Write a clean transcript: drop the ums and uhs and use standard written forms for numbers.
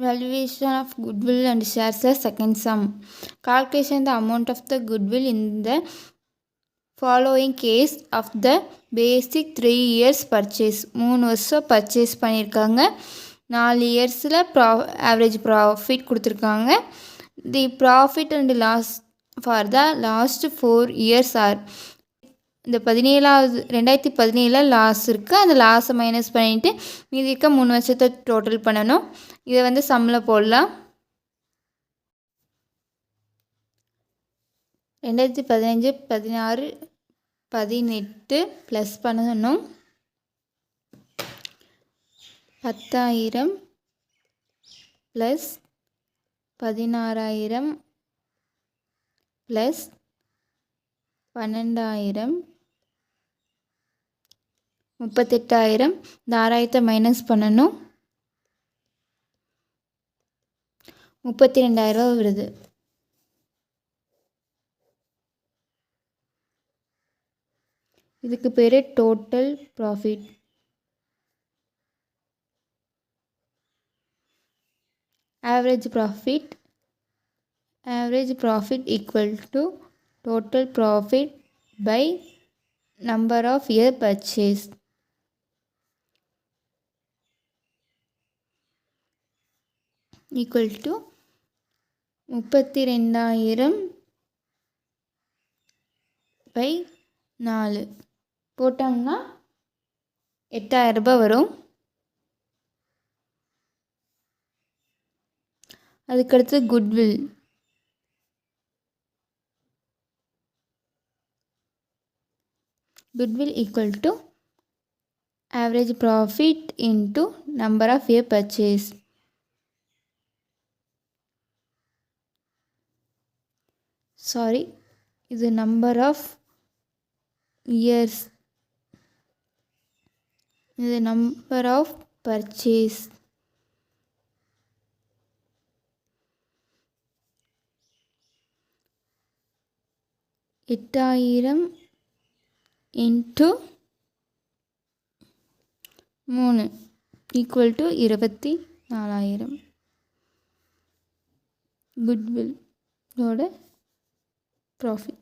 Valuation of goodwill and shares a second sum. Calculation the amount of the goodwill in the following case of the basic 3 years purchase. 3 வருஷம் purchase பண்ணியிருக்காங்க. 4 இயர்ஸில் average profit கொடுத்துருக்காங்க. The profit and loss for the last 4 years are. இந்த 2017 loss இருக்குது. அந்த லாஸை minus பண்ணிவிட்டு மீதி இருக்க 3 வருஷத்தை டோட்டல் பண்ணணும். இதை வந்து சம்மில் போடலாம். 2015, 16, 18 ப்ளஸ் பண்ணணும். 10,000 ப்ளஸ் 16,000 ப்ளஸ் 12,000 38,000. இந்த 6,000 மைனஸ் பண்ணணும். 32,000 வருது. இதுக்கு பேர் total profit. Average profit equal to total profit by number of year purchase. Equal to 32,000 by 4 போட்டோம்னா 8,000 ரூபாய் வரும். அதுக்கடுத்து goodwill. Goodwill equal to average profit into number of year purchase. Sorry, இது number of years. இது number of purchase. எட்டாயிரம் into 3 equal to 24,000. goodwill ஓட profit.